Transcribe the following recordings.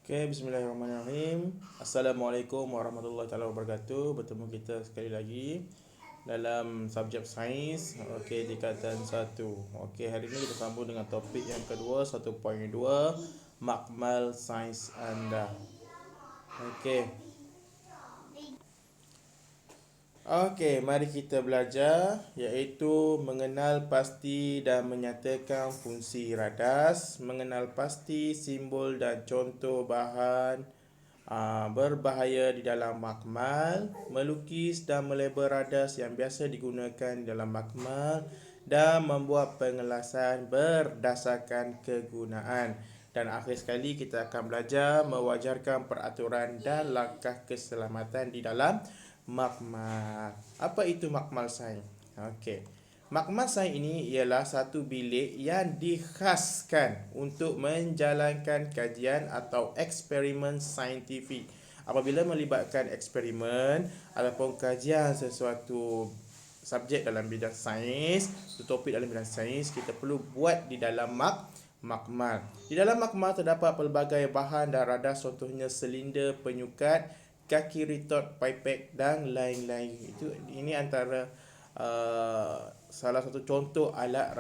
Okay, bismillahirrahmanirrahim. Assalamualaikum warahmatullahi taala wabarakatuh. Bertemu kita sekali lagi dalam subjek sains. Okey, tingkatan 1. Okey, hari ini kita sambung dengan topik yang kedua, 1.2, makmal sains anda. Okey. Okey, mari kita belajar iaitu mengenal pasti dan menyatakan fungsi radas, mengenal pasti simbol dan contoh bahan berbahaya di dalam makmal, melukis dan melabel radas yang biasa digunakan di dalam makmal dan membuat pengelasan berdasarkan kegunaan. Dan akhir sekali kita akan belajar mewajarkan peraturan dan langkah keselamatan di dalam makmal. Apa itu makmal sains? Okey. Makmal sains ini ialah satu bilik yang dikhaskan untuk menjalankan kajian atau eksperimen saintifik. Apabila melibatkan eksperimen ataupun kajian sesuatu subjek dalam bidang sains, topik dalam bidang sains, kita perlu buat di dalam makmal. Di dalam makmal terdapat pelbagai bahan dan radas, contohnya silinder, penyukat, kaki retort, pipet dan lain-lain. Ini antara salah satu contoh alat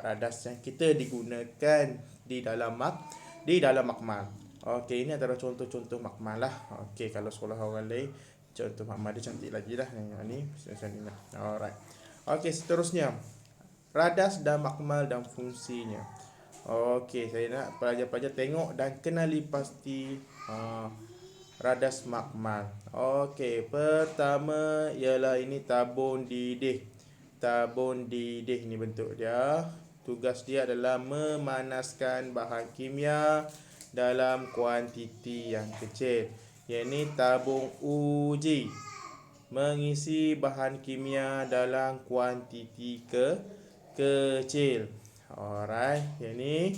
radas yang kita digunakan di dalam makmal. Okey, ini antara contoh-contoh makmal lah. Okey, kalau sekolah orang lain contoh makmal dia cantik lagi lah. Yang ni macam ni lah. Alright. Okey, seterusnya radas dan makmal dan fungsinya. Okey, saya nak pelajar-pelajar tengok dan kenali pasti radas makmal. Okey, pertama ialah ini tabung didih. Tabung didih ni bentuk dia. Tugas dia adalah memanaskan bahan kimia dalam kuantiti yang kecil. Yang ini tabung uji. Mengisi bahan kimia dalam kuantiti kecil. Alright, yang ni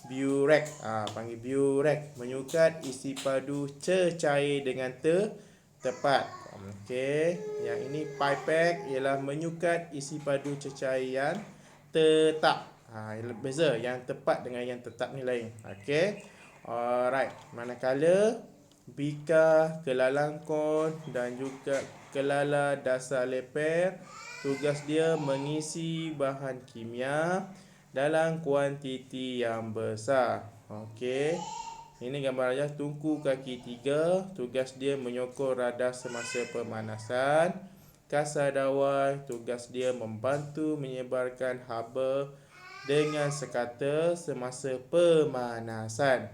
burek. Panggil burek. Menyukat isi padu cecair dengan tepat. Okey, yang ini pipet ialah menyukat isi padu cecair yang tetap. Beza yang tepat dengan yang tetap ni lain. Okey. Alright, manakala bika, kelalangkon dan juga kelala dasar leper, tugas dia mengisi bahan kimia dalam kuantiti yang besar. Okey. Ini gambar aja tungku kaki 3, tugas dia menyokong radas semasa pemanasan. Kasar dawai, tugas dia membantu menyebarkan haba dengan sekata semasa pemanasan.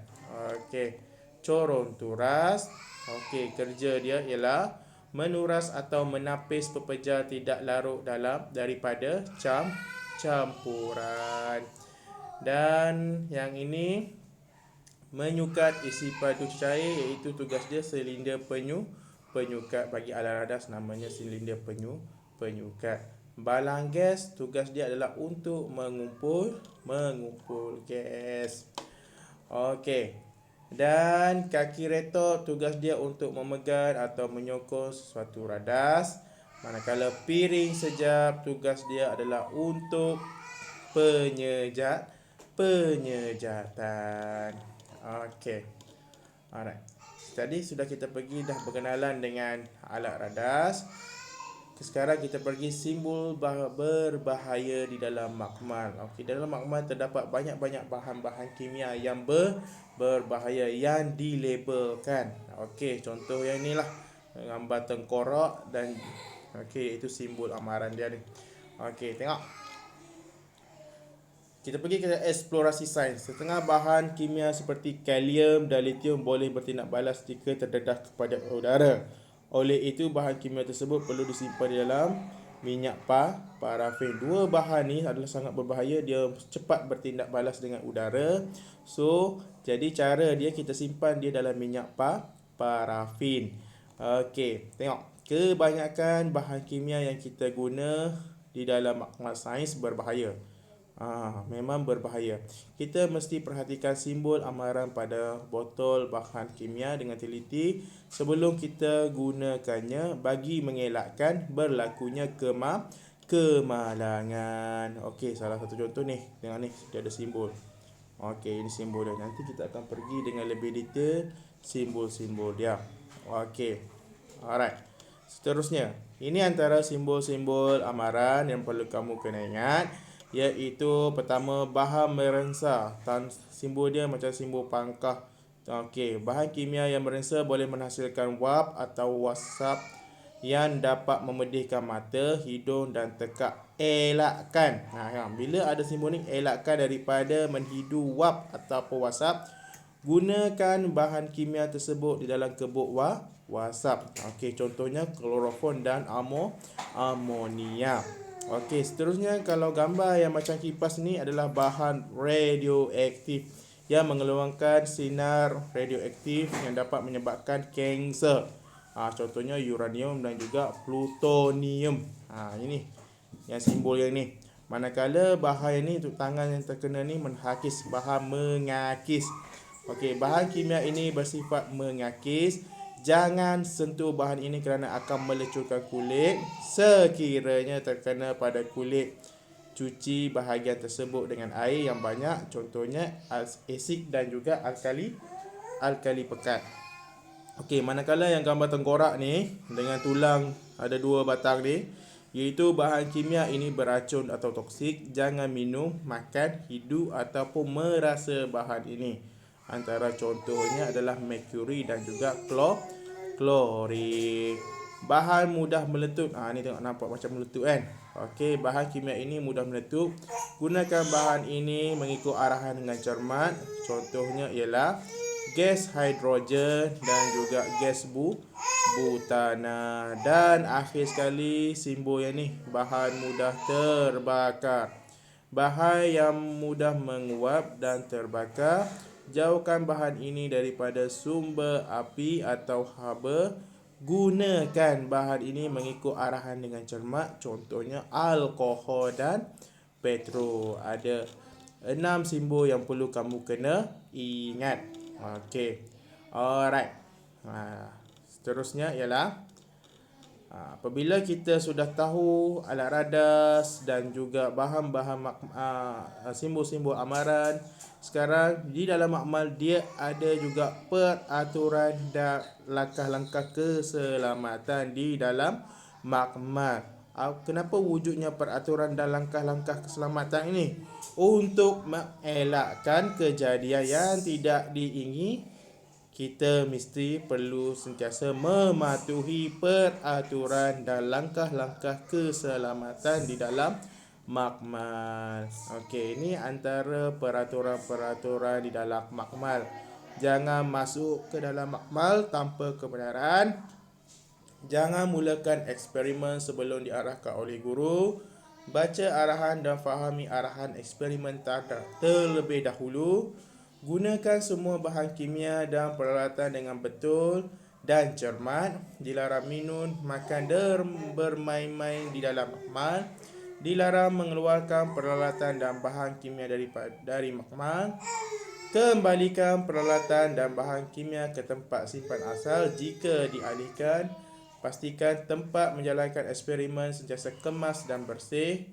Okey. Corong turas. Okey, kerja dia ialah menuras atau menapis pepejar tidak larut dalam daripada campuran. Dan yang ini menyukat isi padu cair, iaitu tugas dia silinder penyukat. Bagi alat radas namanya silinder penyukat. Balang gas, tugas dia adalah untuk mengumpul gas. Okey. Dan kaki retort, tugas dia untuk memegang atau menyokong sesuatu radas. Manakala piring sejap, tugas dia adalah untuk penyejatan. Okey. Alright. Tadi sudah kita pergi dah berkenalan dengan alat radas. Sekarang kita pergi simbol berbahaya di dalam makmal. Okey, dalam makmal terdapat banyak-banyak bahan-bahan kimia yang berbahaya yang dilabelkan. Okey, contoh yang inilah gambar tengkorak dan okey, itu simbol amaran dia ni. Okey, tengok. Kita pergi ke eksplorasi sains. Setengah bahan kimia seperti kalium dan lithium boleh bertindak balas jika terdedah kepada udara. Oleh itu, bahan kimia tersebut perlu disimpan di dalam minyak parafin. Dua bahan ni adalah sangat berbahaya. Dia cepat bertindak balas dengan udara. So, jadi cara dia kita simpan dia dalam minyak parafin. Okey, tengok. Kebanyakan bahan kimia yang kita guna di dalam makmal sains berbahaya. Memang berbahaya. Kita mesti perhatikan simbol amaran pada botol bahan kimia dengan teliti sebelum kita gunakannya bagi mengelakkan berlakunya kemalangan. Okey, salah satu contoh ni. Tengok ni, dia ada simbol. Okey, ini simbol dia. Nanti kita akan pergi dengan lebih detail simbol-simbol dia. Okey. Alright. Seterusnya, ini antara simbol-simbol amaran yang perlu kamu kena ingat, iaitu pertama bahan merensa. Simbol dia macam simbol pangkah. Okey, bahan kimia yang merensa boleh menghasilkan wap atau wasap yang dapat memedihkan mata, hidung dan tekak. Elakkan. Bila ada simbol ni, elakkan daripada menghidu wap ataupun wasap. Gunakan bahan kimia tersebut di dalam kebuk wasap. Okey, contohnya klorofon dan amonia. Okey, seterusnya kalau gambar yang macam kipas ni adalah bahan radioaktif yang mengeluarkan sinar radioaktif yang dapat menyebabkan kanser. Contohnya uranium dan juga plutonium. Ini yang simbol yang ni. Manakala bahan ni untuk tangan yang terkena ni menghakis, bahan mengakis. Okey, bahan kimia ini bersifat mengakis. Jangan sentuh bahan ini kerana akan melecurkan kulit. Sekiranya terkena pada kulit, cuci bahagian tersebut dengan air yang banyak, contohnya asid dan juga alkali pekat. Okey, manakala yang gambar tengkorak ni dengan tulang ada 2 batang ni, iaitu bahan kimia ini beracun atau toksik. Jangan minum, makan, hidup ataupun merasa bahan ini. Antara contohnya adalah merkuri dan juga klorin. Bahan mudah meletup. Ni tengok nampak macam meletup kan. Okey, bahan kimia ini mudah meletup. Gunakan bahan ini mengikut arahan dengan cermat. Contohnya ialah gas hidrogen dan juga gas butana. Dan akhir sekali simbol yang ni, bahan mudah terbakar. Bahan yang mudah menguap dan terbakar. Jauhkan bahan ini daripada sumber api atau haba. Gunakan bahan ini mengikut arahan dengan cermat. Contohnya alkohol dan petrol. Ada 6 simbol yang perlu kamu kena ingat. Okey. Alright. Seterusnya ialah apabila kita sudah tahu alat radas dan juga bahan-bahan simbol-simbol amaran, sekarang di dalam makmal dia ada juga peraturan dan langkah-langkah keselamatan di dalam makmal. Kenapa wujudnya peraturan dan langkah-langkah keselamatan ini? Untuk mengelakkan kejadian yang tidak diingini, kita mesti perlu sentiasa mematuhi peraturan dan langkah-langkah keselamatan di dalam makmal. Okey, ini antara peraturan-peraturan di dalam makmal. Jangan masuk ke dalam makmal tanpa kebenaran. Jangan mulakan eksperimen sebelum diarahkan oleh guru. Baca arahan dan fahami arahan eksperimen terlebih dahulu. Gunakan semua bahan kimia dan peralatan dengan betul dan cermat. Dilarang minum, makan dan bermain-main di dalam makmal. Dilarang mengeluarkan peralatan dan bahan kimia dari makmal. Kembalikan peralatan dan bahan kimia ke tempat simpan asal jika dialihkan. Pastikan tempat menjalankan eksperimen sentiasa kemas dan bersih.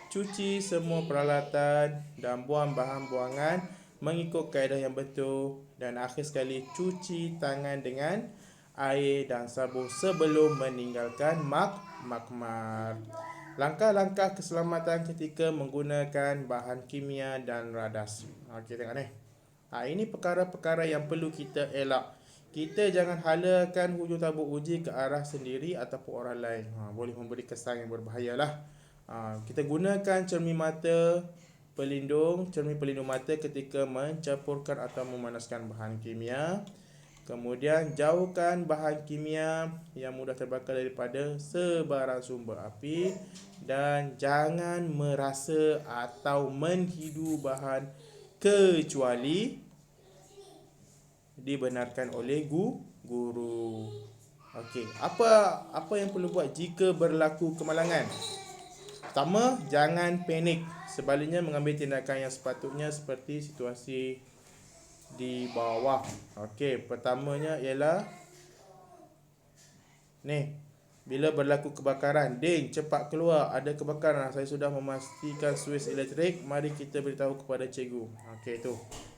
Cuci semua peralatan dan buang bahan buangan mengikut kaedah yang betul. Dan akhir sekali, cuci tangan dengan air dan sabun sebelum meninggalkan makmal. Langkah-langkah keselamatan ketika menggunakan bahan kimia dan radas. Okey, tengok ni. Ini perkara-perkara yang perlu kita elak. Kita jangan halakan hujung tabuk uji ke arah sendiri ataupun orang lain. Boleh memberi kesan yang berbahaya lah. Kita gunakan cermin pelindung mata ketika mencampurkan atau memanaskan bahan kimia. Kemudian jauhkan bahan kimia yang mudah terbakar daripada sebarang sumber api. Dan jangan merasa atau menghidu bahan kecuali dibenarkan oleh guru. Okey, apa yang perlu buat jika berlaku kemalangan? Pertama, jangan panik. Sebaliknya mengambil tindakan yang sepatutnya seperti situasi di bawah. Okey, pertamanya ialah ni. Bila berlaku kebakaran, Din, cepat keluar, ada kebakaran. Saya sudah memastikan suis elektrik. Mari kita beritahu kepada cikgu. Okey tu.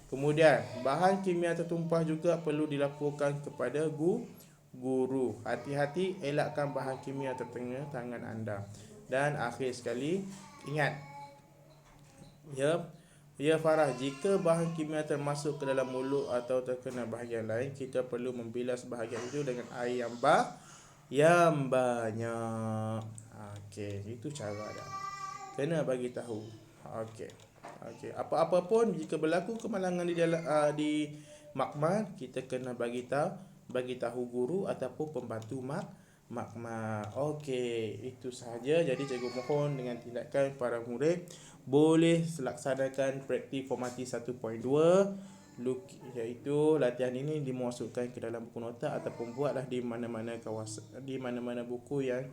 Kemudian, bahan kimia tertumpah juga perlu dilaporkan kepada guru. Hati-hati elakkan bahan kimia terkena tangan anda. Dan akhir sekali, ingat, ya, ya Farah, jika bahan kimia termasuk ke dalam mulut atau terkena bahagian lain, kita perlu membilas bahagian itu dengan air yang banyak. Okey, itu cara dia. Kena bagi tahu. Okey. Okey, apa-apa pun jika berlaku kemalangan di dalam di makmal, kita kena bagi tahu guru ataupun pembantu makmal. Okey, itu sahaja. Jadi cikgu mohon dengan tindakan para murid boleh laksanakan praktik formati 1.2, iaitu latihan ini dimasukkan ke dalam buku nota ataupun buatlah di mana-mana kawasan, di mana-mana buku yang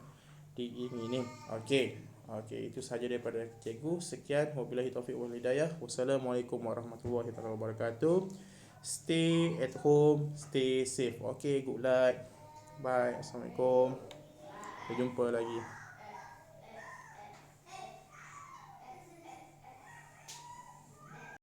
diingini. Okey. Okey, itu sahaja daripada cikgu. Sekian, wabillahi taufiq wal hidayah. Wassalamualaikum warahmatullahi wabarakatuh. Stay at home, stay safe. Okey, good luck. Bye. Assalamualaikum. Sampai jumpa lagi.